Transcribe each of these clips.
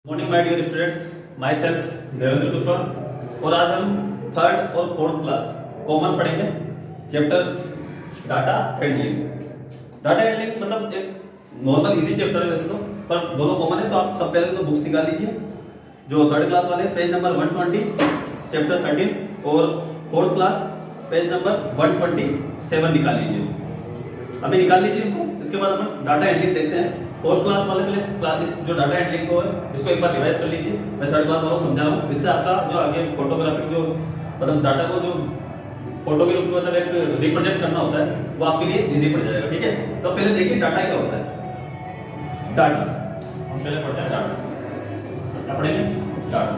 Morning my dear students, myself Devendra Kushwaha और आज हम थर्ड और फोर्थ क्लास कॉमन पढ़ेंगे chapter data handling. Data handling मतलब एक नॉर्मल इजी चैप्टर है वैसे तो, पर दोनों कॉमन है। तो आप सब पहले तो बुक्स निकाल लीजिए। जो थर्ड क्लास वाले पेज नंबर 120 चैप्टर 13 और फोर्थ क्लास पेज नंबर 127 निकाल लीजिए। अभी निकाल लीजिए इनको। इसके बाद अपन डाटा हैंडलिंग देखते हैं। फोर्थ क्लास वाले पहले इस जो डाटा हैंडलिंग को है इसको एक बार रिवाइज कर लीजिए। मैं थर्ड क्लास वालों को समझा रहा हूँ। इससे आपका जो आगे फोटोग्राफिक जो मतलब डाटा को जो फोटो के रूप में मतलब एक रिप्रेजेंट करना होता है वो आपके लिए इजी पड़ जाएगा। ठीक है, तो पहले देखिए डाटा क्या होता है। डाटा हम पहले पढ़ते हैं डाटा। क्या पढ़ेंगे? डाटा।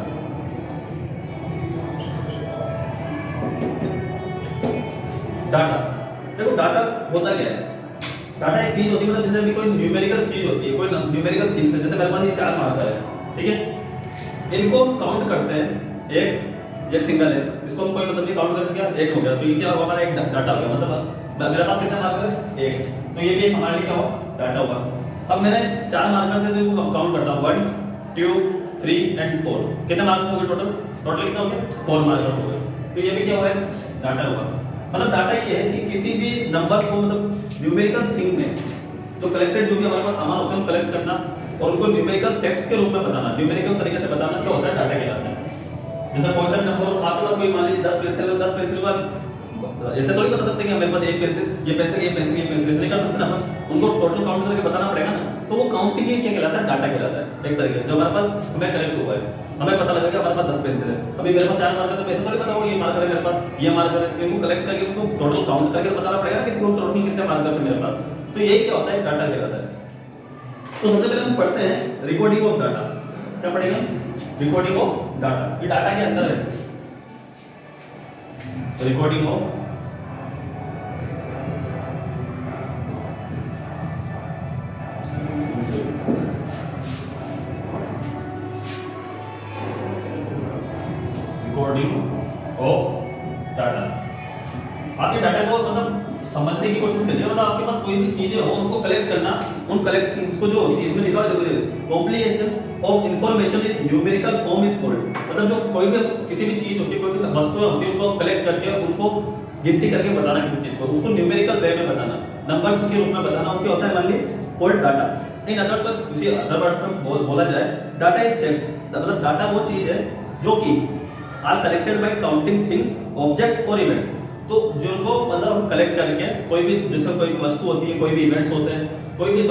डाटा देखो, डाटा होता क्या है। डाटा एक चीज होती है, मतलब जैसे अभी कोई न्यूमेरिकल चीज होती है, कोई न्यूमेरिकल थिंग्स है। जैसे मेरे पास ये 4 मार्कर है, ठीक है, इनको काउंट करते हैं। एक सिंगल है, इसको हम कोई मतलब नहीं काउंट करते, क्या एक हो गया, तो ये क्या होगा, हमारा एक डाटा हो गया। मतलब मेरे पास कितने मार्कर है? एक, तो ये भी हमारे लिए क्या होगा, डाटा होगा। अब मैंने 4 मार्कर से जो काउंट करता हूँ 1 2 3 एंड 4, कितने मार्क्स हो गए टोटल? टोटल कितना हो गया? 4 मार्क्स हो गए। तो ये भी क्या हुआ है? डाटा हुआ। मतलब डाटा ये है कि किसी भी नंबर को मतलब न्यूमेरिकल थिंग में जो कलेक्टेड जो भी हमारे पास सामान होते हैं कलेक्ट करना और उनको न्यूमेरिकल फैक्ट्स के रूप में बताना, न्यूमेरिकल तरीके से बताना, क्या होता है? डाटा कहलाता है। जैसे कोई सा नंबर आपके पास कोई मान लीजिए 10 पेंसिल है, 10 पेंसिल का ऐसे थोड़ी बता सकते हैं कि मेरे पास एक पेंसिल, ये पेंसिल, ये पेंसिल, ये पेंसिल, ऐसे नहीं कर सकते ना। बस उनको टोटल काउंट करके बताना पड़ेगा ना। तो वो काउंटिंग क्या कहलाता है? डाटा कहलाता है। एक तरीके से जो हमारे पास हमें कलेक्ट हुआ है, हमें पता लगा कि हमारे पास 10 पेंसिल है। अभी मेरे पास 4 मार्कर, तो मैं ऐसे थोड़ी बताऊंगा ये मार्कर है मेरे पास, ये मार्कर है। इनको कलेक्ट करके उसको टोटल काउंट करके बताना पड़ेगा ना, किसी को टोटल कितने मार्कर है मेरे पास। तो यही क्या होता है? डाटा कहलाता है। तो सबसे पहले हम पढ़ते हैं रिकॉर्डिंग ऑफ डाटा। क्या पढ़ेंगे? Recording of data. ये डाटा के अंदर है रिकॉर्डिंग ऑफ डाटा। आपके डाटा को मतलब समझने की कोशिश करिए। मतलब आपके पास कोई भी चीजें हो उनको कलेक्ट करना, उन कलेक्ट थिंग्स को जो होती है इसमें लिखा हुआ है complication of information is numerical form is called. मतलब जो कोई भी किसी भी चीज होती है, कोई भी वस्तुएं होती है, उनको कलेक्ट करके उनको गिनती करके बताना किसी चीज को, उसको न्यूमेरिकल वे में बताना, नंबर्स के रूप में बताना, वो क्या होता है? मान लीजिए called data. In other words, किसी अदर वर्ड्स में बोला जाए, डाटा इज फैक्ट्स। मतलब डाटा वो चीज है जो कि are collected by counting things, objects और इवेंट्स। तो जिनको मतलब कलेक्ट करके कोई भी, जैसे कोई भी वस्तु होती है, कोई भी इवेंट्स होते हैं, कोई भी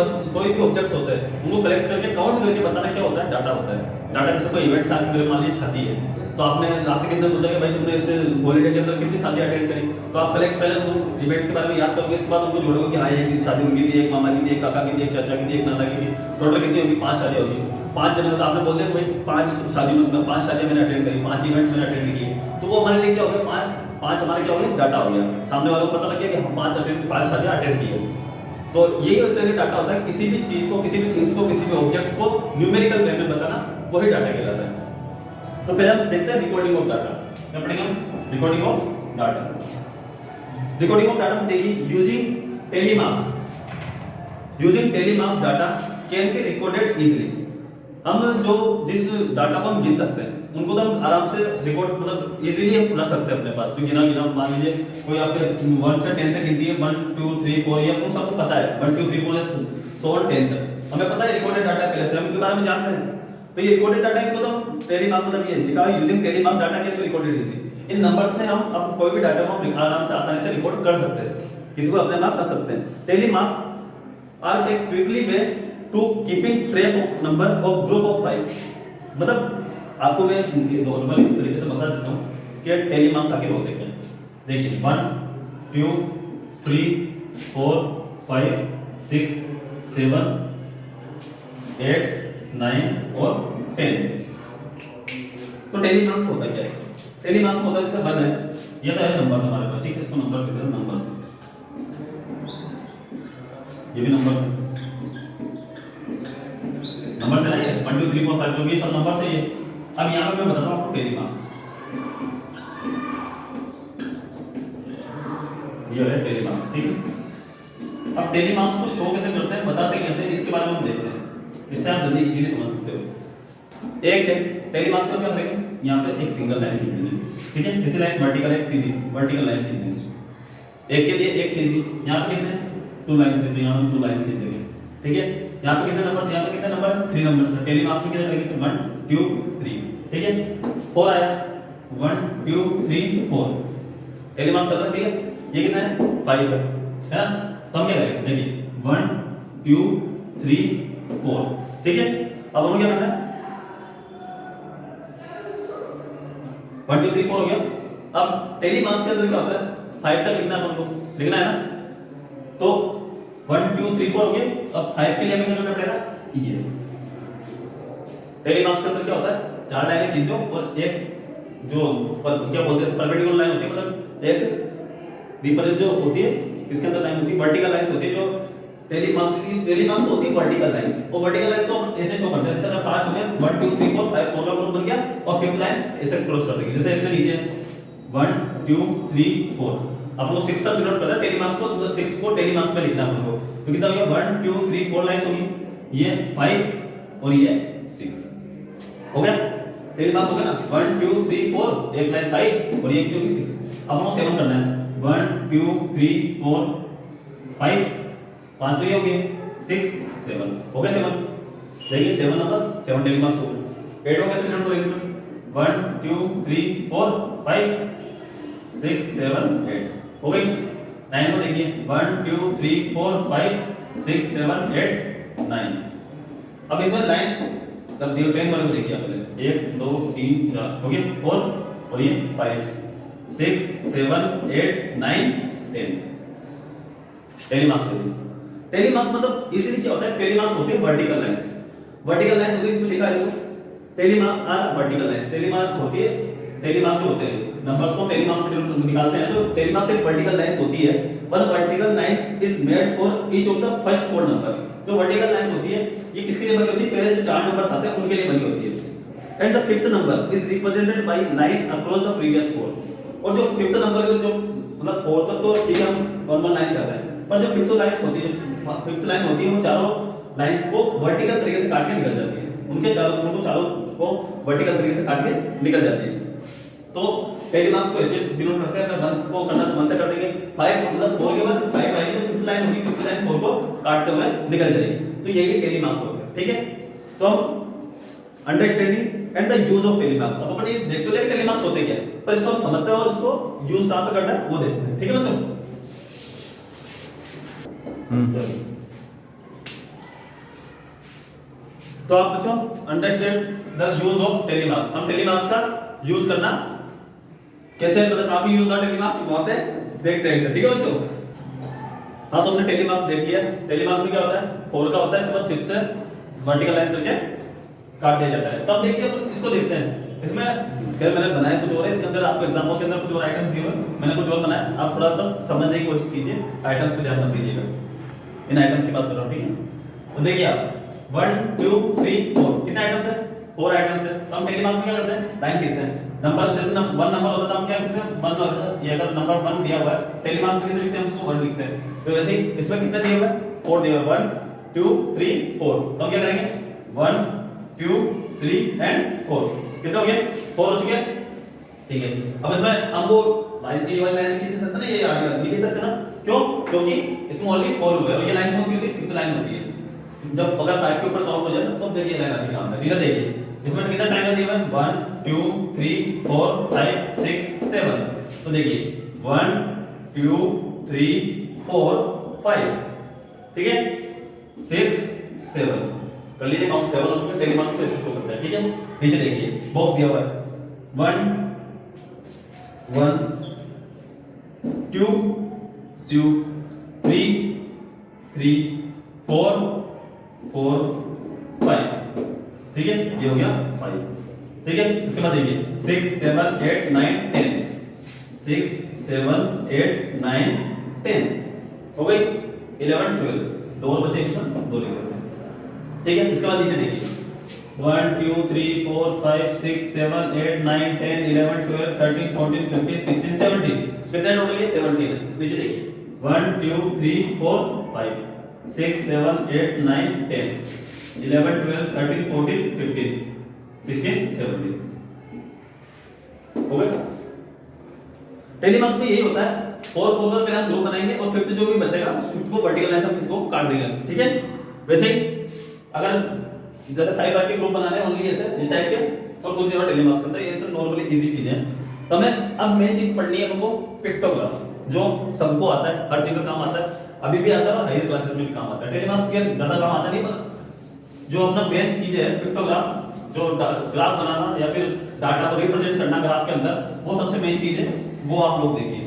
ऑब्जेक्ट्स होते हैं, उनको कलेक्ट करके काउंट करके बताना क्या होता है? डाटा होता है। डाटा जैसे कोई इवेंट्स आपके मान लीजिए शादी है, तो आपसे किसने पूछा कि भाई तुमने इस हॉलीडे के अंदर कितनी शादी अटेंड करी, तो आप पहले उन इवेंट्स के बारे में याद करोगे। इसके बाद उनको जोड़ोगे कि हाँ ये शादी उनकी थी, एक मामा की थी, एक काका की थी, एक चाचा की थी, एक नाना की थी। टोटल कितनी होगी? 5 शादी होगी। 5 जने, तो आपने बोल दिया भाई 5 शादी में 5 शादियां मैंने अटेंड करी, 5 इवेंट्स मैंने अटेंड किए। तो वो हमारे लिए क्या हो गया? 5 हमारे क्या हो गया? डाटा हो गया। सामने वालों को पता लग गया कि हम 5 शादियां अटेंड की है। तो यही होता है डाटा होता है। किसी भी चीज को, किसी भी थिंग्स को, किसी भी ऑब्जेक्ट्स को न्यूमेरिकल वे में बताना, वही डाटा कहलाता है। तो पहले हम देखते हैं रिकॉर्डिंग ऑफ डाटा। क्या पढ़ेंगे हम? Recording of data. Recording of data देखिए, using telemarks data can be recorded easily. हम जो जिस डाटा को हम गिन सकते हैं उनको तो हम आराम से रिकॉर्ड मतलब इजीली रख सकते हैं अपने पास। जो गिना मान लीजिए कोई आपके 1 से 10 से गिनती है, 1 2 3 4, ये आपको सबको पता है। 1 2 3 4 सो 10 तक हमें पता है। रिकॉर्डेड डाटा पहले से हम इनके बारे में जानते हैं। तो ये रिकॉर्डेड डाटा इनको तो हम टेलीमार्क मतलब ये लिखा है using telemark data can be recorded easily. इन नंबर्स से हम अब कोई भी डाटा को हम आराम से आसानी से रिकॉर्ड कर सकते हैं, किसी को अपने पास रख सकते हैं। Tally marks are a quickly way to keeping track of number of group of 5। मतलब आपको मैं नॉर्मल तरीके से बता देता हूँ कि टेलीमार्क्स आखिर होते क्या हैं। देखिए 1 2 3 4 5 6 7 8 9 और 10। तो टेलीमार्क्स होता क्या है? टेलीमार्क्स में होता है जैसे 1 है, ये तो है नंबर्स हमारे पास, ठीक है, इसको नंबर से देना, नंबर्स, ये भी नंबर है, नंबर से ना, ये 1 2 3 4 5 जो भी सब नंबर से ये। अब यहाँ पे मैं बताता हूँ आपको टेलीमार्क्स, ये है टेलीमार्क्स, ठीक है। अब टेलीमार्क्स को शो कैसे करते हैं, बताते कैसे, इसके बारे में हम देखते हैं, इससे आप जल्दी इजीली समझ सकते हो। एक है टेलीमास का क्या करेंगे, यहाँ पे एक सिंगल लाइन खींच देंगे, ठीक है, किसी लाइन वर्टिकल एक सीधी वर्टिकल लाइन खींच देंगे, एक के लिए एक खींच दी, यहाँ पे कितने 2 लाइन से, तो यहाँ पे 2 लाइन खींच देंगे, ठीक है। यहाँ पे कितने नंबर, यहाँ पे कितने नंबर 3 नंबर है, टेलीमास में कितने करेंगे सर 1 2 3, ठीक है। 4 आया 1 2 3 4 टेलीमास चल रहा है, ठीक है। ये कितना है 5 है ना, तो हम क्या करेंगे देखिए 1 2 3 4, ठीक है। अब हमें क्या करना है 1 2 3 4 हो गया। अब टेलीमास के अंदर क्या होता है 5 तक लिखना है, अपन को लिखना है ना, तो 1 2 3 4 हो गए। अब 5 के लिए हमें क्या करना पड़ेगा, ये टेलीमास के अंदर क्या होता है 4 लाइनें खींचो और एक जो क्या बोलते हैं परपेंडिकुलर लाइन होती है, मतलब एक रिप्रेजेंट जो होती है इसके अंदर लाइन होती है, वर्टिकल लाइंस होती है, जो टेलीमास तो होती है वर्टिकल लाइंस, और वर्टिकल लाइंस को हम ऐसे शो करते हैं, जैसे 5 हो गए 1 2 3 4 5 4 का ग्रुप बन गया, और फिफ्थ लाइन ऐसे क्रॉस कर देंगे, जैसे इसमें नीचे 1 2 3 4 अपन को 6 तक डिनोट करता है टेलीमास को, तो 6 को टेलीमास में लिखना है अपन को, तो कितना हो गया 1 2 3 4 लाइंस होगी, ये 5 और ये 6 हो गया, टेलीमास हो गया ना 1 2 3 4 एक लाइन 5 और ये कितनी होगी 6। अब हमको 7 करना है 1 2 3 4 5 5 तो ये हो गए 6 7 हो गया 7, देखिए 7 नंबर 7 टेलीमास हो गया। 8 हो गया सेकंड करेंगे 1 2 3 4 5 6 7 8 हो गई। 9 को देखिए 1 2 3 4 5 6 7 8 9। अब इसमें लाइन तब दिए टेंस वाले को देखिए पहले 1 2 3 4 हो गया 4 और ये 5 6 7 8 9 10 टेलीमास से। टेलीमास मतलब इसीलिए क्या होता है, टेलीमास होते हैं वर्टिकल लाइंस, वर्टिकल लाइंस होती है, इसमें लिखा है टेलीमास आर वर्टिकल लाइंस। टेलीमास होती है, टेलीमास जो होते हैं नंबर्स को टेलीमास में निकालते हैं, तो टेलीमास एक वर्टिकल लाइंस होती है, one vertical line is made for each of the first 4 number. जो वर्टिकल लाइंस होती है ये किसके लिए बनी होती है, पहले जो 4 नंबर्स आते हैं उनके लिए बनी होती है। And the fifth number is represented by line across the previous 4। और जो फिफ्थ नंबर के जो मतलब 4 तक तो ठीक है हम नॉर्मल लाइन कर रहे हैं, पर जो फिफ्थ लाइन होती है, फिफ्थ लाइन होती है वो चारों लाइंस को वर्टिकल तरीके से काट के निकल जाती है, उनके चारों को वर्टिकल तरीके से काट के निकल जाती है। तो टेलीमास को ऐसे डिनोट करते हैं, अगर 1 को करना तो 1 से कर देंगे, 5 मतलब 4 के बाद 5 आएगी तो फिफ्थ लाइन होगी, फिफ्थ लाइन 4 को काटते हुए निकल जाएगी, तो यही टेलीमास होता है, ठीक है। तो हम understanding and the use of telemas, अब अपन ये देखते हैं टेलीमास होते क्या है, पर इसको हम समझते हैं और इसको यूज कहां पे करना है वो देखते हैं, ठीक है बच्चों। तो आप बच्चों अंडरस्टैंड द यूज ऑफ टेलीमास, हम टेलीमास का यूज करना कैसे मतलब कहां पे यूज होता है टेलीमास बहुत है देखते हैं इसे, ठीक है बच्चों। हाँ तो हमने टेलीमास देख लिया, टेलीमास में क्या होता है 4 का होता है, इसके बाद फिफ्थ से वर्टिकल लाइन करके काट दिया जाता है। तब देखिए अपन इसको देखते हैं, इसमें खैर मैंने बनाया कुछ और है, इसके अंदर आपको एग्जांपल के अंदर कुछ और आइटम दिए हुए, मैंने कुछ और बनाया, आप थोड़ा बस समझने की कोशिश कीजिए, आइटम्स पे ध्यान मत दीजिएगा, इन आइटम्स की बात कर रहा हूं, ठीक है। तो देखिए आप 1 2 3 4 कितने आइटम्स है 4 आइटम्स है, तो हम टेलीमास में क्या करते हैं लाइन खींचते हैं, नंबर जैसे 1 नंबर होता है हम क्या करते हैं 1 होता है, ये अगर नंबर 1 दिया हुआ है टेलीमास में कैसे लिखते हैं उसको 1 लिखते हैं, तो वैसे ही इसमें कितने दिए हुए हैं 4 दिए हुए 1 2 3 4, तो हम क्या करेंगे 1 2 3 एंड 4 कितने हो गए 4 हो चुके, ठीक है। अब इसमें हम वो लाइन थी वाली लाइन खींच नहीं सकते ना, ये आगे वाली लिख सकते ना, क्यों, क्योंकि इसमें ओनली 4 हुए और ये लाइन कौन सी होती है फिफ्थ लाइन होती है, जब अगर 5 के ऊपर काउंट हो जाए तो देखिए लाइन आती है कहां पे, ठीक है। देखिए इसमें कितना ट्रायंगल दिया हुआ है 1 2 3 4 5 6 7, तो देखिए 1 2 3 4 5, ठीक है 6 7 कर लीजिए काउंट 7 हो चुके, टेलीमास पे इसको करता है, ठीक है। नीचे देखिए बॉक्स दिया हुआ है 1 1 2 2 3 3 4 4 5, ठीक है ये हो गया 5, ठीक है। इसके बाद देखिए 6 7 8 9 10 6 7 8 9 10 हो गई 11 12, दो और बचे इसमें, दो लिख देते हैं, ठीक है। इसके बाद नीचे देखिए 1 2 3 4 5 6 7 8 9 10 11 12 13 14 15 16 17 कितने टोटल ये 17 है। नीचे देखिए 1 2 3 4 5 6 7 8 9 10 11 12 13 14 15 16 17 हो गए। टेलीमार्क्स में यही होता है, 4 4 पहले हम ग्रुप बनाएंगे और फिफ्थ जो भी बचेगा उस फिफ्थ को वर्टिकल लाइन से हम किसी को काट देंगे, ठीक है। वैसे ही अगर जैसे 5 5 के ग्रुप बनाने हैं ओनली ऐसे इस टाइप के और कुछ नहीं टेलीमार्क्स करता है, ये तो नॉर्मली इजी चीज है। तो हमें अब मेन चीज पढ़नी है हमको पिक्टोग्राफ, जो सबको आता है, हर चीज का काम आता है, अभी भी आता है और हायर क्लासेस में भी काम आता है। टेलीमार्क्स के ज्यादा काम आता नहीं, पर जो अपना मेन चीज है पिक्टोग्राफ, जो ग्राफ बनाना या फिर डाटा को रिप्रेजेंट करना ग्राफ के अंदर, वो सबसे मेन चीज है, वो आप लोग देखिए।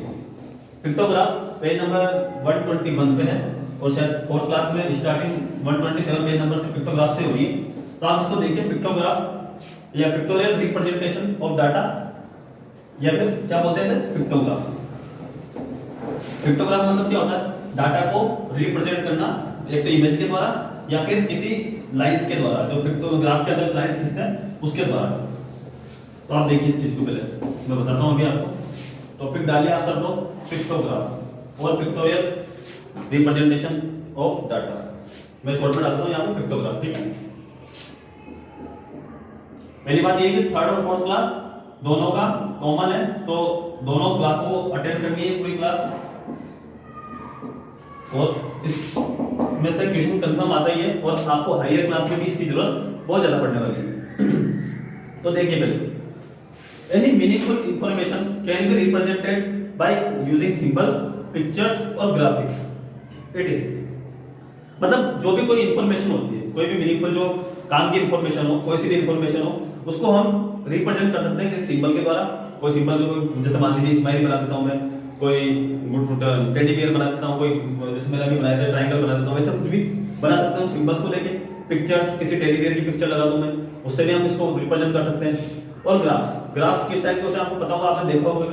पिक्टोग्राफ पेज नंबर 121 पे है और शायद 4th क्लास में स्टार्टिंग 127 पेज नंबर से पिक्टोग्राफ से हुई है, तो आप इसको देखिए। पिक्टोग्राफ या पिक्टोरियल रिप्रेजेंटेशन ऑफ डाटा या फिर क्या बोलते हैं इसे, पिक्टोग्राफ। पिक्टोग्राफ मतलब क्या होता है, डाटा को रिप्रेजेंट करना एक तो इमेज के द्वारा या फिर किसी लाइंस के द्वारा, जो पिक्टोग्राफ के अंदर लाइंस खींचते हैं उसके द्वारा। तो आप देखिए इस चीज को, पहले मैं बताता हूं अभी आपको। टॉपिक डालिए आप सब लोग, पिक्टोग्राफ और पिक्टोरियल रिप्रेजेंटेशन ऑफ डाटा। मैं शॉर्ट में डालता हूं यहां पे पिक्टोग्राफ, ठीक है। पहली बात ये कि 3rd और 4th क्लास दोनों का कॉमन है, तो दोनों क्लास को अटेंड करनी है पूरी क्लास, और इसमें से क्वेश्चन कंफर्म आता ही है, और आपको हायर क्लास में भी इसकी जरूरत बहुत ज्यादा पड़ने वाली है। तो देखिए पहले, any meaningful information can be represented by using symbol, pictures और ग्राफिक। इट इज मतलब जो भी कोई इंफॉर्मेशन होती है, कोई भी मीनिंगफुल जो काम की इंफॉर्मेशन हो, कोई सी भी इंफॉर्मेशन हो, उसको हम रिप्रेजेंट कर सकते हैं किसी सिंबल के द्वारा। कोई सिंबल जो जैसे मान लीजिए स्माइली बना देता हूं मैं, कोई टेडी बियर बना देता हूं, कोई जैसे मैंने अभी बनाया था ट्रायंगल बना देता हूं, वैसे कुछ भी बना सकते हैं सिंबल्स को लेके। पिक्चर्स, किसी टेडी बियर की पिक्चर लगा दूं मैं, उससे भी हम इसको रिप्रेजेंट कर सकते हैं। और ग्राफ्स, ग्राफ किस टाइप के होते हैं आपको पता होगा, आपने देखा होगा,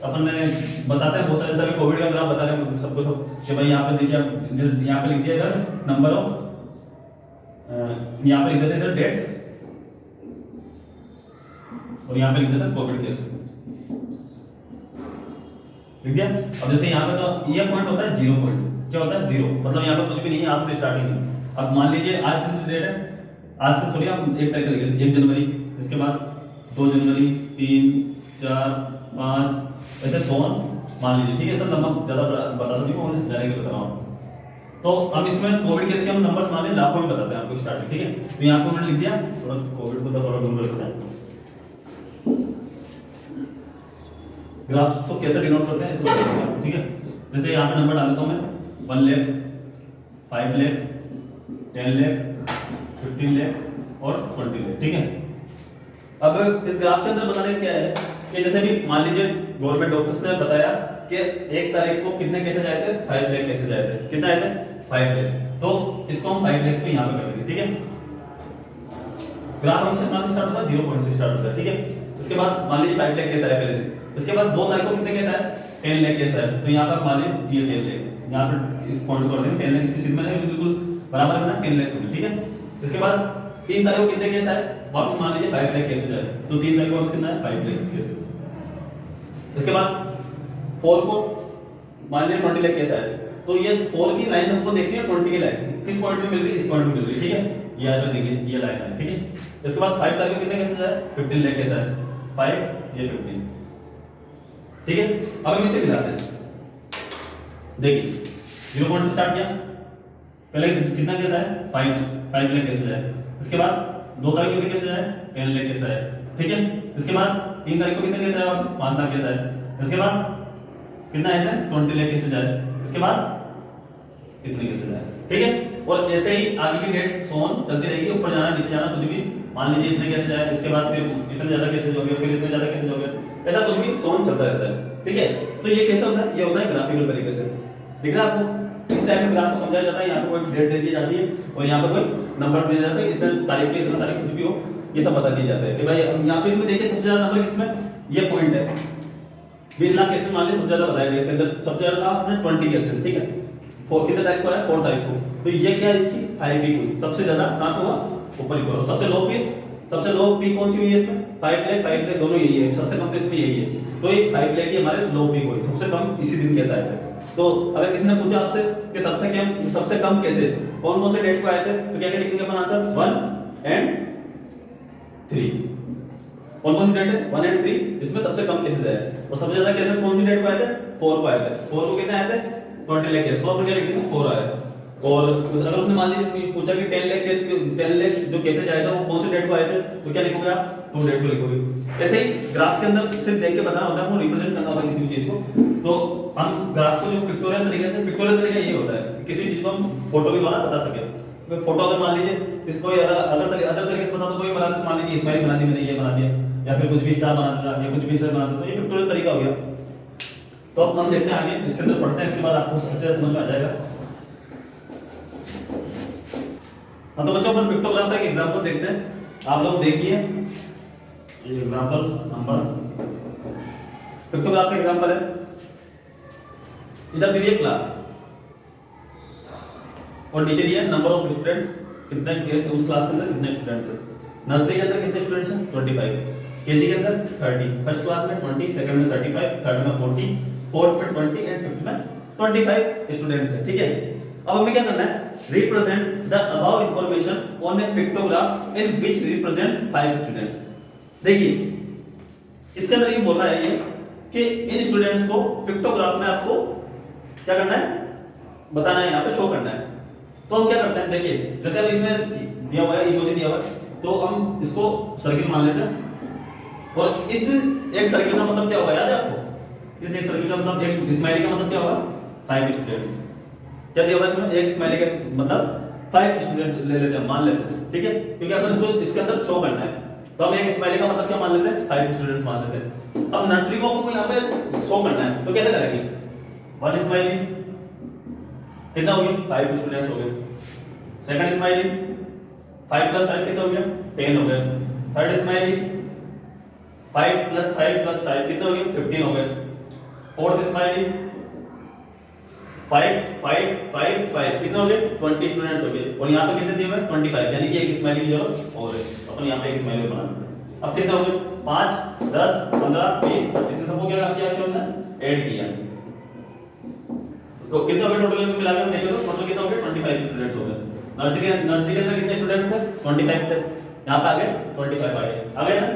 अपन ने बताते हैं बहुत सारे, जैसे कोविड का ग्राफ बता रहे हैं सबको सब कि भाई यहाँ पे देखिए, यहाँ पे लिख दिया इधर नंबर ऑफ, यहाँ पे लिख देते इधर डेट, और यहाँ पे लिख देता कोविड केस, लिख दिया। अब जैसे यहाँ पे तो ये पॉइंट होता है 0 पॉइंट, क्या होता है 0, मतलब यहाँ पे कुछ भी नहीं है, आज से स्टार्टिंग है। अब मान लीजिए आज दिन डेट है, आज से थोड़ी हम एक तारीख लिख रहे 1 जनवरी, इसके बाद 2 जनवरी, 3 4 5 ऐसे 100 मान लीजिए, ठीक है। तो नंबर ज्यादा बता सकती हूँ, मैं डायरेक्ट बता रहा हूँ। तो अब इसमें कोविड केस के हम नंबर्स मान लीजिए लाखों में बताते हैं आपको स्टार्टिंग, ठीक है। तो यहाँ पे मैंने लिख दिया, थोड़ा कोविड को थोड़ा दूर रखते हैं। ग्राफ्स को कैसे डिनोट करते हैं इसको, ठीक है। जैसे यहाँ पे नंबर डाल देता हूँ मैं, 1 लाख, 5 लाख, 10 लाख, 15 लाख और 20 लाख, ठीक है। अब इस ग्राफ के अंदर बताने क्या है कि जैसे भी मान लीजिए गवर्नमेंट डॉक्टर्स ने बताया कि 1 तारीख को कितने केसेस आए थे, 5 लाख केसेस आए थे, कितने आए थे 5 लाख, तो इसको हम 5 लाख पे यहाँ पे कर देंगे, ठीक है। ग्राफ हमसे कहां से स्टार्ट होता है, 0 पॉइंट से स्टार्ट होता है, ठीक है। इसके बाद मान लीजिए 5 लाख केस आए पहले दिन, इसके बाद 2 तारीख को कितने केस आए, 10 लाख केस आए, तो यहाँ पर मान लीजिए ये 10 लाख, यहाँ पर इस पॉइंट को कर देंगे 10 लाख, इसकी सीध में बिल्कुल बराबर है ना 10 लाख होंगे, ठीक है। इसके बाद 3 तारीख को कितने केस आए, वापस मान लीजिए 5 लाख केसेस आए, तो 3 तारीख को वापस कितना है 5 लाख केसेस। इसके बाद 4 को मान लीजिए 20 लाख केस आए, तो ये 4 की लाइन हमको देखनी है, 20 की लाइन किस पॉइंट पे मिल रही है, इस पॉइंट पे मिल रही है, ठीक है। ये आज देखिए ये लाइन है, ठीक है। इसके बाद 5 तारीख को कितने केसेस आए, 15 लाख केस आए, 5 ये 15, ठीक है। अब हम इसे मिलाते हैं, देखिए 0 पॉइंट से स्टार्ट किया, पहले कितना केस आया 5 लाख केसेस आए, इसके बाद 2 तारीख को कितने केसेस आए 10 लाख केस आए, ठीक है। इसके बाद 3 तारीख को कितने केस आए, वापस 5 लाख केस आए, इसके बाद कितना आया था 20 लाख केसेस आए, इसके बाद इतने केसेस आए, ठीक है। और ऐसे ही आगे की डेट सोन चलती रहेगी, ऊपर जाना नीचे जाना कुछ भी, मान लीजिए इतने केसेस आए, इसके बाद फिर इतने ज्यादा केसेस हो गए, फिर इतने ज्यादा केसेस हो गए, ऐसा कुछ भी सोन चलता रहता है, ठीक है। तो ये कैसा होता है, ये होता है ग्राफिकल तरीके से, दिख रहा है आपको। इस टाइप में ग्राफ को समझाया जाता है, यहाँ पे कोई डेट दे दी जाती है और यहाँ पे कोई नंबर दिए जाते हैं, इतने तारीख के इतना तारीख कुछ भी हो, ये सब बता दिया जाता है कि भाई यहाँ पे इसमें देखिए सबसे ज्यादा नंबर किसमें, ये पॉइंट है 20 लाख केसेस मान लीजिए सबसे ज्यादा बताया गया, इसके अंदर सबसे ज्यादा था आपने 20 केसेस, ठीक है। कितने तारीख को आया 4 तारीख को, तो ये क्या है इसकी हाई पीक हुई, सबसे ज्यादा कहां पे हुआ ऊपर ही हुआ। सबसे लो पीस, सबसे लो पीक कौन सी हुई है इसमें 5 लाख दोनों यही है, सबसे कम तो इसमें यही है, तो ये 5 लाख की हमारे लो पीक हुई, सबसे कम इसी दिन कैसे आए थे। तो अगर किसी ने पूछा आपसे कि सबसे कम केसेस कौन कौन से डेट को आए थे, तो क्या लिखेंगे अपन आंसर 1 एंड 3। कौन कौन सी डेट है 1 एंड 3, जिसमें सबसे कम केसेस है। और सबसे ज्यादा केसेस कौन सी डेट को आए थे 4 को आए थे। 4 को कितने आए थे 20 लाख केस, तो अपन क्या लिख देंगे 4 आए। और अगर उसने मान लीजिए पूछा कि 10 लाख केस 10 लाख जो केसेस आए थे वो कौन सी डेट को आए थे, तो क्या लिखोगे आप 2 डेट को लिखोगे। ऐसे ही ग्राफ के अंदर सिर्फ देख के बताना होता है, वो रिप्रेजेंट करना होता है किसी भी चीज को। तो हम ग्राफ को जो पिक्टोरियल तरीके से, पिक्टोरियल तरीका ये होता है किसी चीज को हम फोटो के द्वारा बता सके। तो फोटो अगर मान लीजिए इसको अदर तरीके से बता दो, कोई बना दे, मान लीजिए स्माइली बना दी मैंने, ये बना दिया, या फिर कुछ भी स्टार बना दिया या कुछ भी सर बना दिया, तो ये पिक्टोरियल तरीका हो गया। तो अब हम देखते हैं आगे, इसके अंदर पढ़ते हैं, इसके बाद आपको अच्छे से समझ में आ जाएगा। हाँ तो बच्चों अपन पिक्टोग्राफ का एक एग्जांपल देखते हैं। आप लोग देखिए ये एग्जांपल नंबर, पिक्टोग्राफ का एग्जांपल है। इधर दी है क्लास और नीचे दिया है नंबर ऑफ स्टूडेंट्स, कितने उस क्लास के अंदर कितने स्टूडेंट्स हैं। नर्सरी के अंदर कितने स्टूडेंट्स हैं 25, केजी के अंदर 30, फर्स्ट क्लास में 20, सेकंड में 35, थर्ड में 40, फोर्थ में 20 एंड फिफ्थ में 25 स्टूडेंट्स हैं। ठीक है, अब हमें क्या करना है, represent the above information on A pictograph in which represent 5 students. देखिए इसके अंदर ये बोल रहा है ये कि इन स्टूडेंट्स को पिक्टोग्राफ में आपको क्या करना है, बताना है, यहाँ पे शो करना है। तो हम क्या करते हैं, देखिए जैसे अब इसमें दिया हुआ है, इमोजी दिया हुआ है, तो हम इसको सर्किल मान लेते हैं। और इस एक सर्किल का मतलब क्या होगा याद है आपको, इस एक सर्किल का मतलब, एक स्माइली का मतलब क्या होगा 5 स्टूडेंट्स। क्या दिया हुआ है इसमें, एक स्माइली का मतलब 5 स्टूडेंट्स ले लेते हैं, मान लेते हैं। ठीक है, क्योंकि अपन इसको इसके अंदर शो करना है, तो हम एक स्माइली का मतलब क्या मान लेते हैं 5 स्टूडेंट्स मान लेते हैं। अब नर्सरी को हमको यहाँ पे शो करना है, तो कैसे करेंगे, 1 स्माइली कितना हो गया 5 स्टूडेंट्स हो गए। सेकंड स्माइली 5 + 5 कितना हो गया 10 हो गए। थर्ड स्माइली 5 + 5 + 5 कितना हो गया 15 हो गए। फोर्थ स्माइली 5 5 5 5 कितना हो गए 20 स्टूडेंट्स हो गए। और यहाँ पे कितने दिए हुए 25, यानी कि एक स्माइली की जरूरत और है, अपन यहाँ पे एक स्माइली बना लेते हैं। अब कितना हो गए 5 10 15 20 25, सबको क्या किया हमने ऐड किया, तो कितना हो गया टोटल में मिला के देखो, तो टोटल कितना हो गया 25 स्टूडेंट्स हो गए। नर्सरी के अंदर कितने स्टूडेंट्स हैं 25 थे, यहाँ पे आ गए 25 आ गए ना।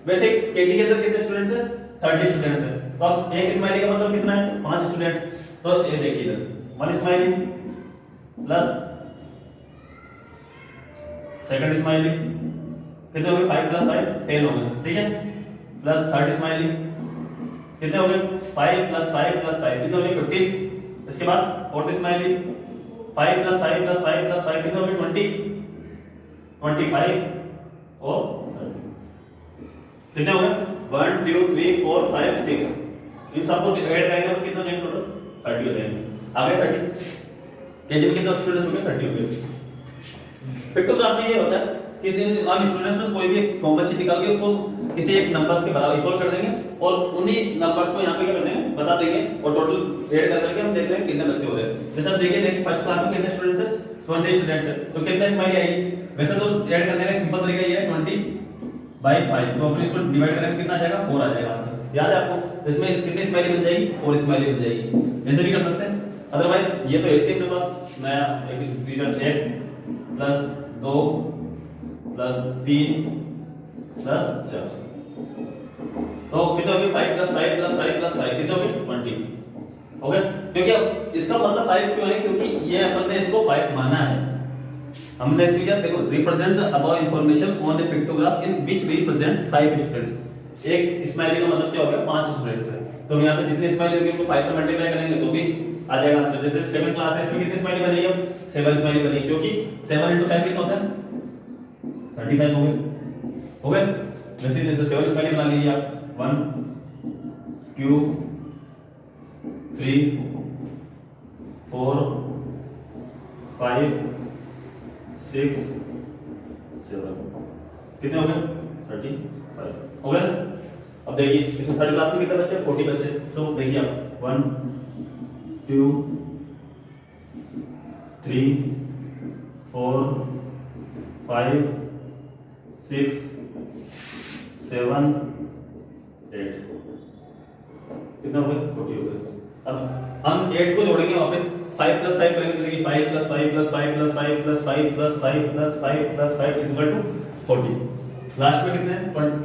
वैसे केजी के अंदर कितने स्टूडेंट्स हैं 30 स्टूडेंट्स हैं। तो अब एक स्माइली का मतलब कितना है 5 स्टूडेंट्स। तो ये देखिए इधर 1 स्माइली प्लस सेकंड स्माइली कितने हो गए 5 + 5 10 हो गए। ठीक है, प्लस थर्ड स्माइली कितने हो गए 5 + 5 + 5 कितने हो गए 15। इसके बाद फोर्थ स्माइली 5 + 5 + 5 + 5 कितने हो गए 20 25 और 30 कितने हो गए 1 2 3 4 5 6। इन सबको ऐड करेंगे तो कितना जाएंगे टोटल 30 हो जाएंगे। आ गए 30, केजी में कितने स्टूडेंट्स हो गए 30 हो गए। पिक्टोग्राफ में ये होता है कि हम स्टूडेंट्स में कोई भी कॉमन चीज निकाल के उसको किसी एक नंबर्स के बराबर इक्वल कर देंगे और उन्हीं नंबर्स को यहाँ पे क्या कर देंगे बता देंगे और टोटल ऐड कर करके हम देख लेंगे कितने बच्चे हो रहे हैं। जैसे आप देखिए नेक्स्ट फर्स्ट क्लास में कितने स्टूडेंट्स हैं 20 स्टूडेंट्स हैं, तो कितने स्माइली आएगी। वैसे तो ऐड करने का एक सिंपल तरीका ये है 20/5, तो अपन इसको डिवाइड करेंगे कितना आ जाएगा 4 आ जाएगा आंसर। याद है आपको, इसमें कितनी स्माइली बन जाएगी 4 स्माइली बन जाएगी। ऐसे भी कर सकते हैं, अदरवाइज ये तो ऐसे अपने पास नया एक रिजल्ट 1 + 2 + 3 + 4, तो कितने हो गए 5 + 5 + 5 + 5 कितने हो गए 20 हो गए। क्योंकि अब इसका मतलब 5 क्यों है, क्योंकि ये अपन ने इसको 5 माना है। हमने इसमें क्या देखो, represent the above information on A pictograph in which represent 5 students. एक स्माइली का मतलब क्या हो गया 5 स्टूडेंट्स है, तो यहाँ पे जितने स्माइली होंगे उनको 5 से मल्टीप्लाई करेंगे तो भी आ जाएगा आंसर। जैसे 7 क्लास है, इसमें कितनी स्माइली बनेगी अब 7 स्माइली बनेगी, क्योंकि 7 × 5 कितना होता है 35 हो गए। वैसे तो 7 स्माइली बना लीजिए आप 1 2 3 4 5 6 7 कितने हो गए 35 हो गए। अब देखिए इसमें थर्ड क्लास में कितने बच्चे 40 बच्चे, तो देखिए आप 1 2 3 4 5 6 7 8 कितना हो गए 40 हो गए। अब हम 8 को जोड़ेंगे वापस 5 + 5 करेंगे, तो देखिए 5 + 5 + 5 + 5 + 5 + 5 + 5 + 5 + 5 = 40। लास्ट में कितने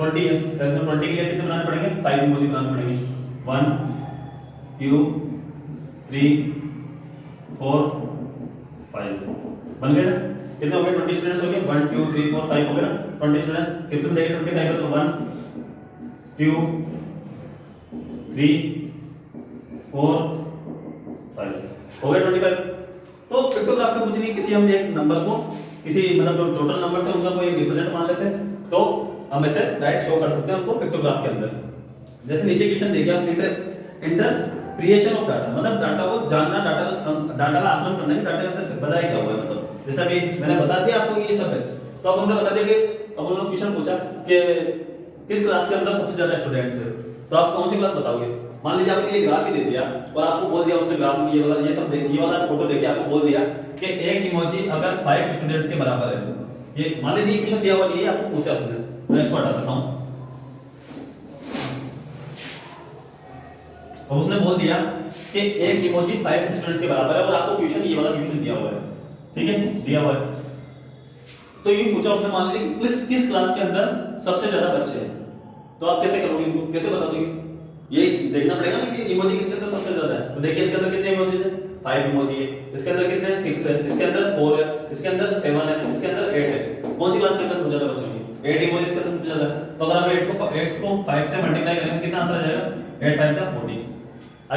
20 है, तो इसमें 20 के लिए कितने बनाने पड़ेंगे 5 इमोजी बनाने पड़ेंगे 1 2 3 4 5 बन गए ना। कितने हो गए 20 स्टूडेंट्स हो गए 1 2 3 4 5 हो गए ना 20 स्टूडेंट्स। कितने देंगे 25 तो 1 2 3 4 5 हो गए 25। तो पिक्टोग्राफ में कुछ नहीं, किसी हम एक नंबर को किसी मतलब जो टोटल नंबर से उनका कोई रिप्रेजेंट मान लेते हैं तो हम ऐसे डायरेक्ट शो कर सकते हैं उनको पिक्टोग्राफ के अंदर। जैसे नीचे क्वेश्चन देखिए आप इंटरप्रिएशन ऑफ डाटा, मतलब डाटा को जानना, डाटा का आकलन करना है, डाटा के अंदर बताया क्या हुआ है। मतलब जैसा अभी मैंने बता दिया आपको ये सब है, तो अब हमने बता दिया कि अब उन्होंने क्वेश्चन पूछा कि किस क्लास के अंदर सबसे ज्यादा स्टूडेंट्स है, तो आप कौन सी क्लास बताओगे। मान लीजिए आपको ये ग्राफ ही दे दिया और आपको बोल दिया उसने ग्राफ में ये वाला फोटो देके आपको बोल दिया कि एक इमोजी अगर 5 स्टूडेंट्स के बराबर है, ये मान लीजिए क्वेश्चन दिया हुआ नहीं है, आपको पूछा उसने, मैं इसको हटा देता हूं। और उसने बोल दिया कि एक इमोजी 5 स्टूडेंट्स के बराबर है और आपको क्वेश्चन ये वाला क्वेश्चन दिया हुआ है, ठीक है दिया हुआ है। तो ये पूछा उसने, मान लीजिए कि किस क्लास के अंदर सबसे ज्यादा बच्चे हैं, तो आप कैसे करोगे, इनको कैसे बता दोगे। ये देखना पड़ेगा ना कि इमोजी किसके अंदर सबसे ज्यादा है। तो देखिए इसके अंदर कितने इमोजी है 5 इमोजी है, इसके अंदर कितने हैं 6 है, इसके अंदर 4 है, इसके अंदर 7 है, इसके अंदर 8 है। कौन सी क्लास के अंदर सबसे ज्यादा बच्चे होंगे 8 इमोजी के अंदर सबसे ज्यादा है। तो अगर हम 8 को 5 से मल्टीप्लाई करेंगे कितना आंसर आ जाएगा 8 5 जा 40 आ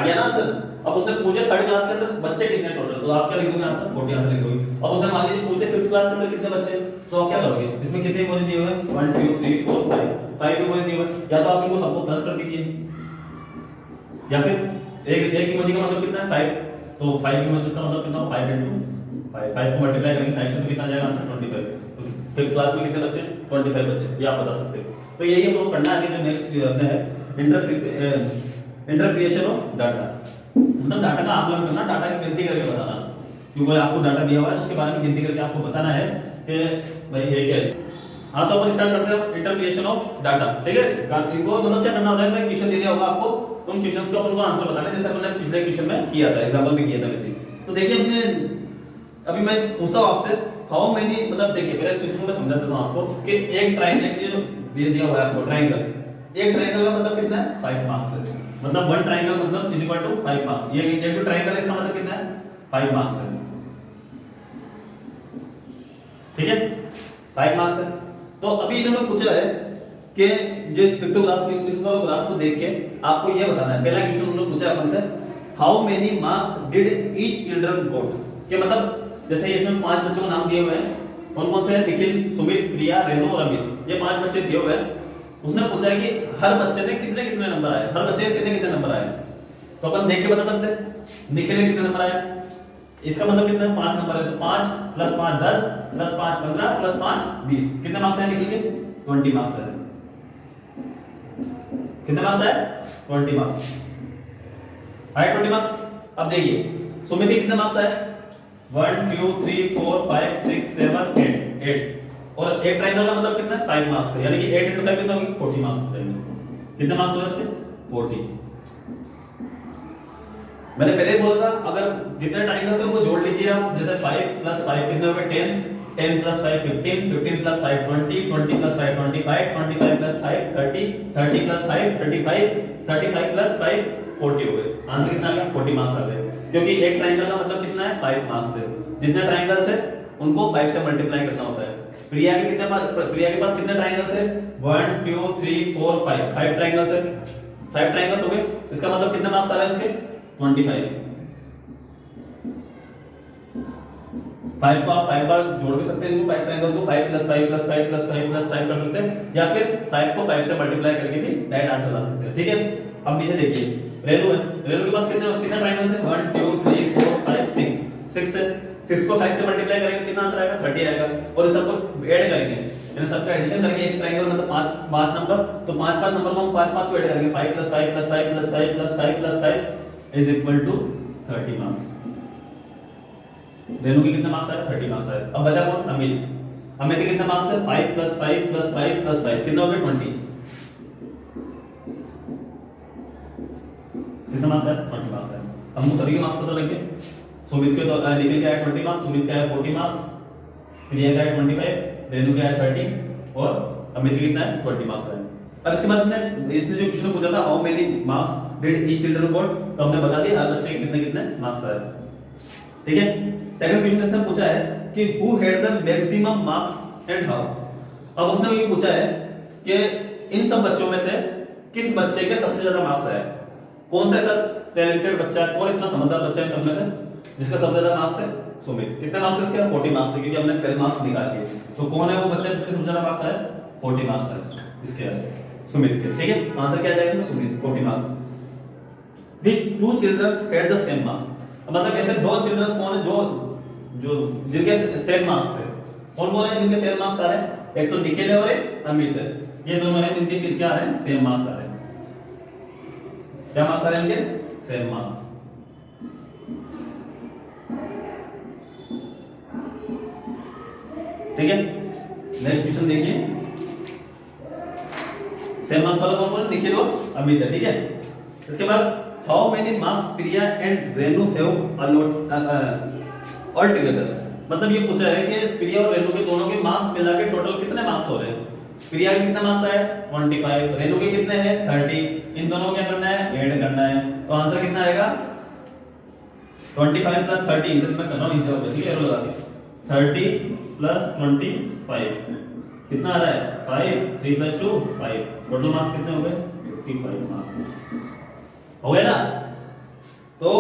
गया ना आंसर। अब उसने पूछे थर्ड क्लास के अंदर बच्चे कितने टोटल, तो आप क्या लिख दोगे आंसर 40 आंसर लिख दोगे। अब उसने मान लीजिए पूछे फिफ्थ क्लास के अंदर कितने बच्चे, तो आप क्या करोगे, इसमें कितने इमोजी दिए हुए हैं 1 2 3 4 5 इमोजी दिए हुए हैं, या तो आप इनको सबको प्लस कर दीजिए या फिर एक इमोजी का मतलब कितना है 5, तो 5 इमोजी का मतलब कितना 5 into 5 को मल्टीप्लाई करेंगे 5 से तो कितना आ जाएगा आंसर 25। तो फिफ्थ क्लास में कितने बच्चे 25 बच्चे, ये आप बता सकते हो। तो यही हमको करना है कि जो नेक्स्ट अपने है इंटरप्रिएशन ऑफ डाटा, मतलब डाटा का आकलन करना, डाटा की गिनती करके बताना। क्योंकि आपको डाटा दिया हुआ है उसके बारे में गिनती करके आपको बताना है कि भाई ये क्या है। हाँ तो अपन स्टार्ट करते हैं इंटरप्रिएशन ऑफ डाटा, ठीक है। इनको मतलब क्या करना होता है, मैं क्वेश्चन दे दिया होगा आपको, उन क्वेश्चंस का अपन को आंसर बताना है, जैसे अपन ने पिछले क्वेश्चन में किया था, एग्जांपल में किया था वैसे। तो देखिए अपने अभी मैं पूछता हूं आपसे हाउ मेनी, मतलब देखिए पहले क्वेश्चन को मैं समझा देता हूं आपको कि एक ट्रायंगल के जो ये दिया हुआ है आपको ट्रायंगल, एक ट्रायंगल का मतलब कितना है 5 मार्क्स है, मतलब वन ट्रायंगल मतलब इज इक्वल टू 5 मार्क्स। ये जो ट्रायंगल है इसका मतलब कितना है 5 मार्क्स है, ठीक है 5 मार्क्स है। तो अभी इन्होंने पूछा है कि जो पिक्टोग्राफ को इस वाले ग्राफ को देख के आपको ये बताना है। पहला क्वेश्चन उन्होंने पूछा अपन से how many marks did each children got, कि मतलब जैसे इसमें 5 बच्चों के नाम दिए हुए हैं, कौन कौन से हैं निखिल, सुमित, प्रिया, रेणु और अमित, ये 5 बच्चे दिए हुए हैं। उसने पूछा कि हर बच्चे ने कितने कितने नंबर आए, हर बच्चे के कितने कितने नंबर आए, तो अपन देख के बता सकते हैं। निखिल ने कितने नंबर आए, इसका मतलब कितना है 5 नंबर है, तो 5 + 5 10 + 5 15 + 5 20, कितने मार्क्स आए निखिल के 20 मार्क्स आए। कितने मार्क्स आए 20 मार्क्स आए 20 मार्क्स। अब देखिए सुमित के कितने मार्क्स आए 1 2 3 4 5 6 7 8 और एक ट्रायंगल का मतलब कितना है 5 मार्क्स है, यानी कि 8 × 5 कितना होगी 40 मार्क्स हो जाएंगे। कितने मार्क्स हो रहे इसके 40। मैंने पहले ही बोला था अगर जितने ट्रायंगल्स हैं उनको जोड़ लीजिए आप, जैसे 5 + 5 कितने हो गए 10 10 + 5 15 15 + 5 20 20 + 5 25 25 + 5 30 30 + 5 35 35 + 5 40 हो गए। आंसर कितना आ गया 40 मार्क्स आ गए, क्योंकि एक ट्रायंगल का मतलब कितना है 5 मार्क्स है। जितने ट्रायंगल्स है उनको 5 से मल्टीप्लाई करना होता है। प्रिया के पास कितने ट्रायंगल्स है 1 2 3 4 5 5 ट्रायंगल्स है, 5 ट्रायंगल्स हो गए। इसका मतलब कितने मार्क्स आ रहे हैं उसके 25। 5 को आप 5 बार जोड़ भी सकते हैं, इनको 5 ट्रायंगल्स को 5 + 5 + 5 + 5 + 5 कर सकते हैं, या फिर 5 को 5 से मल्टीप्लाई करके भी डायरेक्ट आंसर ला सकते हैं, ठीक है। अब नीचे देखिए रेणु है, रेणु के पास कितने ट्रायंगल्स है 1 2 3 4 5 6 6 है। 6 को 5 से मल्टीप्लाई करेंगे कितना आंसर आएगा 30 आएगा, और इस सबको ऐड करेंगे, यानी सबका एडिशन करके एक ट्रायंगल मतलब 5 नंबर, तो 5 नंबर को हम 5 को ऐड करेंगे 5 + 5 + 5 + 5 + 5 + 5 = 30 मार्क्स। रेणु के कितने मार्क्स आए 30 मार्क्स आए। अब बचा कौन अमित, अमित के कितने मार्क्स है 5 + 5 + 5 + 5 कितना हो गया 20। कितने मार्क्स है 20 मार्क्स है। अब हम सभी के मार्क्स पता लग गए। सुमित के तो निखिल का है 20 मार्क्स, सुमित का है 40 मार्क्स, प्रिया का है 25 रेनू क्या है 30 और अमित के कितना है 20 मार्क्स आए। अब इसके बाद इसने जो क्वेश्चन पूछा था how many marks did each children got, तो हमने बता दिया हर बच्चे के कितने कितने मार्क्स आए। ठीक है, सेकंड क्वेश्चन इसने पूछा है कि who had the maximum marks and how. अब उसने ये पूछा है कि इन सब बच्चों में से किस बच्चे के सबसे ज्यादा मार्क्स आए, कौन सा ऐसा टैलेंटेड बच्चा है, कौन इतना समझदार बच्चा है इन सब में से जिसका सबसे ज्यादा मार्क्स है। सुमित, कितने मार्क्स है इसके 40 मार्क्स है, क्योंकि हमने पहले मार्क्स निकाल लिए। तो कौन है वो बच्चा जिसके सबसे ज्यादा मार्क्स आए 40 मार्क्स है इसके सुमित के। ठीक है, आंसर क्या आ जाएगा इसमें Sumit 40 marks. Which two childrens had the same marks, मतलब ऐसे दो चिल्ड्रंस कौन है जो जिनके सेम मार्क्स है। कौन कौन है जिनके सेम मार्क्स आ रहे हैं, एक तो निखिल है और एक अमित है, ये दोनों हैं जिनके क्या आ रहे हैं सेम मार्क्स आ रहे हैं। क्या मार्क्स आ रहे हैं इनके सेम मार्क्स। ठीक है, नेक्स्ट क्वेश्चन देखिए, सेम मार्क्स वाला कौन कौन है, निखिल और अमित है। ठीक है, इसके बाद how many marks Priya and Renu have all together, मतलब ये पूछा है कि प्रिया और रेनू के दोनों के मार्क्स मिला के टोटल कितने मार्क्स हो रहे हैं। प्रिया के कितना मार्क्स आया 25, रेनू के कितने हैं 30, इन दोनों को क्या करना है ऐड करना है, तो आंसर कितना आएगा 25 प्लस 30, इधर मैं कर रहा हूं इधर, ठीक है एरो लगा के 30 प्लस 25 कितना आ रहा है 5, 3 प्लस 2 5, टोटल मार्क्स कितने हो गए 55 मार्क्स हो गए ना। तो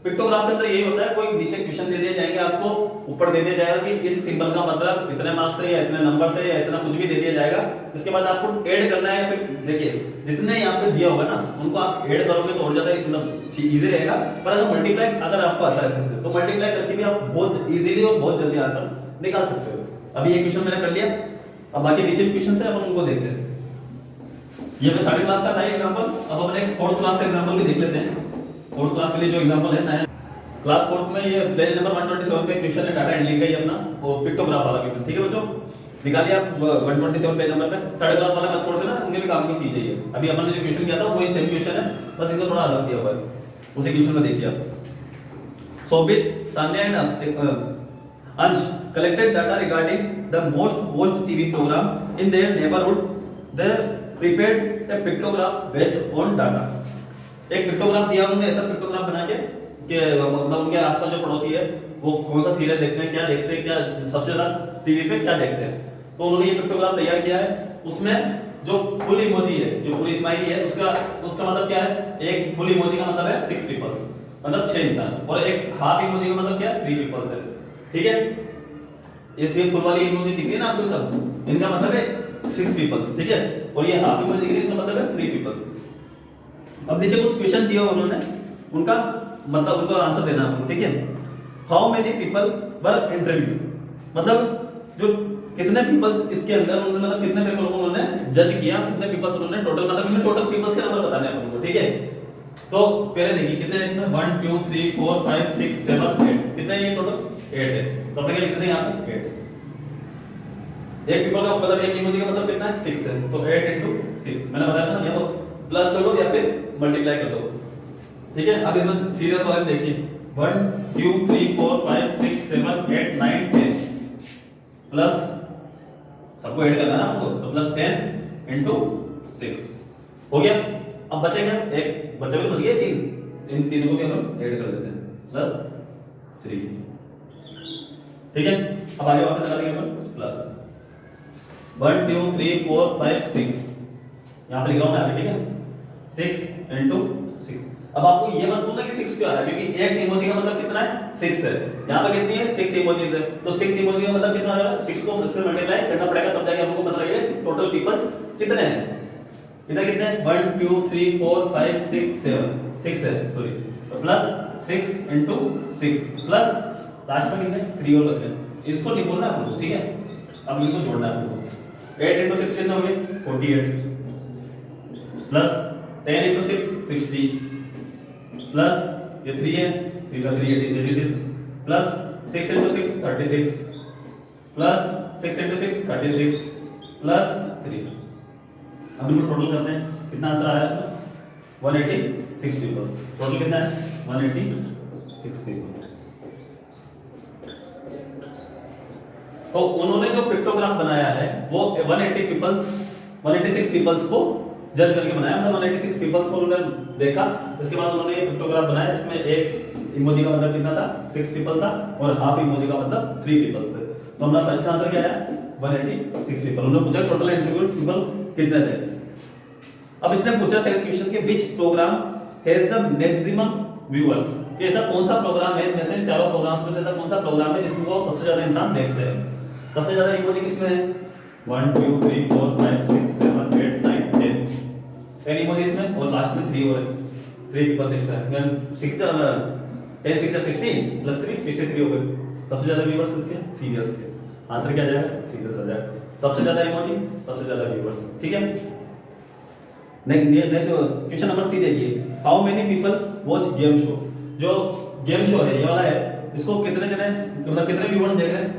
पिक्टोग्राफ के अंदर यही होता है, कोई नीचे क्वेश्चन दे दिए जाएंगे आपको, ऊपर दे दिया जाएगा कि इस सिंबल का मतलब इतने मार्क्स है या इतने नंबर से या इतना कुछ भी दे दिया जाएगा। इसके बाद आपको ऐड करना है, फिर देखिए जितने यहाँ पे दिया होगा ना उनको आप ऐड करोगे तो और ज्यादा मतलब इजी रहेगा। पर अगर मल्टीप्लाई अगर आपको आता है अच्छे से तो मल्टीप्लाई करके भी आप बहुत इजीली और बहुत जल्दी आंसर निकाल सकते हो। अभी ये क्वेश्चन मैंने कर लिया, अब बाकी नीचे भी क्वेश्चन है अपन उनको देखते हैं। ये मैं 3rd क्लास का था एग्जांपल, अब अपन एक 4th क्लास का एग्जांपल भी देख लेते हैं। 4th क्लास के लिए जो एग्जांपल है नया क्लास 4th में ये पेज नंबर 127 पे क्वेश्चन है, डाटा हैंडलिंग का ही अपना वो पिक्टोग्राफ वाला क्वेश्चन। ठीक है बच्चों, निकालिए आप 127 पेज नंबर पे। 3rd क्लास वाला मत छोड़ देना, उनके भी काम की चीज है ये। अभी अपन ने जो क्वेश्चन किया था वही सेम क्वेश्चन है, बस इनको थोड़ा अलग दिया हुआ है। उसी क्वेश्चन को देखिए आप। सोबित, सान्या एंड अंश collected data regarding the most watched TV program in their neighborhood. They prepared a pictograph based on data. एक पिक्टोग्राफ दिया उन्होंने, ऐसा पिक्टोग्राफ बना के कि मतलब उनके आसपास जो पड़ोसी है वो कौन सा सीरियल देखते हैं, क्या देखते हैं, क्या सबसे ज्यादा टीवी पे क्या देखते हैं, तो उन्होंने ये पिक्टोग्राफ तैयार किया है। उसमें जो फुल इमोजी है, जो पूरी स्माइली है, उसका मतलब क्या है, एक फुल इमोजी का मतलब है 6 पीपल्स, मतलब 6 इंसान, और एक हाफ इमोजी का मतलब क्या है 3 पीपल्स है। ठीक है, ये फुल वाली इमोजी दिख रही है ना आपको, सब इनका मतलब है 6 पीपल्स। ठीक है, और ये हाफ इमोजी दिख रही है, इसका मतलब है 3 पीपल्स। अब नीचे कुछ क्वेश्चन दिए उन्होंने, उनका मतलब उनको आंसर देना है। ठीक है, how many people were interview, मतलब जो कितने पीपल्स इसके अंदर उन्होंने, मतलब कितने पीपल को उन्होंने जज किया, कितने पीपल्स उन्होंने टोटल, मतलब इन्होंने टोटल पीपल्स के नंबर बताने हैं उनको। ठीक है, तो पहले देखिए कितने हैं इसमें 1 2 3 4 5 6 7 8, कितने हैं ये टोटल 8 है। तो अपने क्या लिखते हैं यहाँ पे 8। एक पीपल का मतलब एक इमोजी का मतलब कितना है 6 है, तो 8 into 6 मैंने बताया था ना, या तो प्लस कर लो या फिर मल्टीप्लाई कर लो। ठीक है, अब इसमें सीरियस वाले में देखिए 1 2 3 4 5 6 7 8 9 10 प्लस सबको ऐड करना है ना आपको, तो प्लस 10 into 6 हो गया। अब बचेगा एक, बचे तो बच गए 3, इन तीनों को भी हम ऐड कर देते हैं प्लस 3। ठीक है, अब आगे वापस लगा देंगे अपन प्लस 1 2 3 4 5 6, यहां पे लिख रहा हूं मैं आगे। ठीक है, 6 into 6। अब आपको ये मत बोलना कि 6 क्यों आ रहा है, क्योंकि एक इमोजी का मतलब कितना है 6 है, यहां पे कितनी है 6 इमोजीज है, तो 6 इमोजी का मतलब कितना आ जाएगा 6 को 6 से मल्टीप्लाई करना पड़ेगा, तब जाके हमको पता लगेगा कि टोटल पीपल्स कितने हैं। इधर कितने हैं 1 2 3 4 5 6 7 6 है, सॉरी, तो प्लस 6 into 6 प्लस लास्ट में कितने 3 और बच गए। इसको नहीं बोलना आपको, ठीक है, अब इनको जोड़ना है आपको। 8 into 6 कितना हो गया 48 प्लस 10 into 6 60 प्लस ये 3 है, 3 का 3 it is plus 6 into 6 36 plus 6 into 6 36 plus 3। अब इनको टोटल करते हैं, कितना आंसर आया इसमें 186 पीपल्स। टोटल कितना है 186 पीपल। तो उन्होंने जो पिक्टोग्राफ बनाया है वो 186 पीपल्स को जज करके बनाया, मतलब 186 पीपल्स को उन्होंने देखा, इसके बाद उन्होंने ये पिक्टोग्राफ बनाया जिसमें एक इमोजी का मतलब कितना था, 6 पीपल था, और हाफ इमोजी का मतलब 3 पीपल थे। तो हमारा फर्स्ट आंसर क्या आया, 186 पीपल। उन्होंने पूछा टोटल इंटरव्यूड पीपल कितने थे। अब इसने पूछा सेकंड क्वेश्चन के विच programme has the maximum viewers, कि ऐसा कौन सा प्रोग्राम है इनमें से चारों प्रोग्राम्स में से ऐसा कौन सा प्रोग्राम है जिसको सबसे ज्यादा इंसान देखते हैं। सबसे ज्यादा इमोजी किसमें है, 1 2 3 4 5 6 7 8 9 10 इमोजीज में, और लास्ट में 3 और 3 पीपल्स एक्स्ट्रा, देन 6 10 6 16 प्लस 3 63 हो गए। सबसे ज्यादा व्यूअर्स किसके, सीरियल्स के। आंसर क्या आ जाएगा, सीरियल्स आ जाएगा। सबसे ज्यादा इमोजी, सबसे ज्यादा व्यूअर्स, ठीक है। नेक्स्ट क्वेश्चन नंबर सी देखिए, how many people watch game show. जो गेम शो है ये वाला है, इसको कितने जने मतलब कितने व्यूअर्स देख रहे हैं,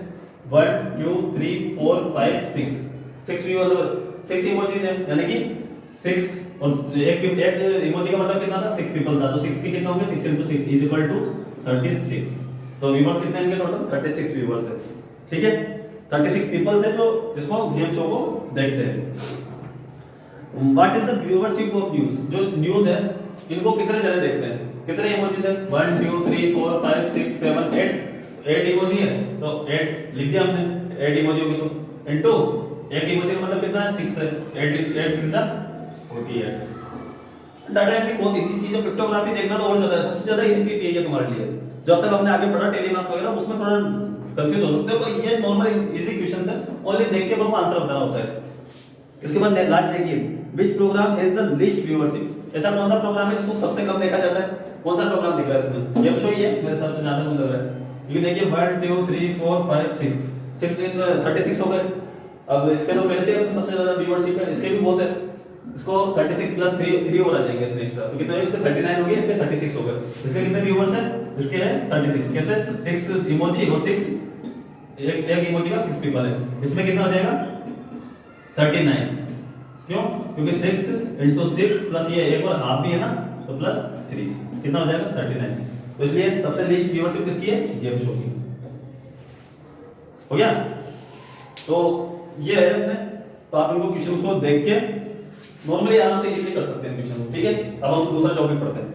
1 2 3 4 5 6 व्यूअर्स, 6 इमोजीज है, यानी कि 6 और एक इमोजी का मतलब कितना था, 6 पीपल था, तो 6 के कितने होंगे, 6 * 6 इज इक्वल टू 36। तो व्यूअर्स कितने हैं टोटल, 36 व्यूअर्स है, ठीक है। 36 पीपल्स है जो इसको गेम शो को देखते हैं। What is the viewership of news, जो न्यूज़ है इनको कितने जने देखते हैं, कितने इमोजीज है, 1 2 3 4 5 6 7 8 इमोजी है, तो 8 लिख दिया हमने, 8 इमोजी होगी तो इनटू एक इमोजी का मतलब कितना है, 6 है, 8 6 48। डाटा एंट्री बहुत इजी चीज है, पिक्टोग्राफी देखना तो और ज्यादा है, सबसे ज्यादा इजी चीज है तुम्हारे लिए। जब तक हमने आगे पढ़ा टेलीमास वगैरह उसमें थोड़ा कंफ्यूज हो सकते हो, पर ये नॉर्मल इजी क्वेश्चंस है, ओनली देख के आपको आंसर बताना होता है। इसके बाद लास्ट देखिए, which programme has the least viewership, ऐसा कौन सा प्रोग्राम है जिसको सबसे कम देखा जाता है, कौन सा प्रोग्राम दिख रहा है इसमें, गेम शो ही है मेरे हिसाब से, ज्यादा मुझे लग रहा है। ये देखिए 1 2 3 4 5 6 36 हो गए। अब इसके तो पहले से सबसे ज्यादा व्यूअरशिप है, इसके भी बहुत है, इसको 36 प्लस 3 और आ जाएंगे इसमें एक्स्ट्रा, तो कितने, इसके 39 हो गए, इसके 36 हो गए। इसके कितने व्यूअर्स हैं, इसके है 36, कैसे, 6 इमोजी और 6 एक इमोजी का 6 पीपल है, इसमें कितना हो जाएगा 39। क्यों, क्योंकि 6 * 6 प्लस ये एक और हाफ भी है ना, तो प्लस 3 कितना हो जाएगा 39। तो इसलिए सबसे लीस्ट व्यूअरशिप किसकी है, गेम शो की। हो गया, तो ये है अपने, तो आप इनको क्वेश्चन को देख के नॉर्मली आराम से इजीली कर सकते हैं क्वेश्चन, ठीक है। अब हम दूसरा टॉपिक पढ़ते हैं।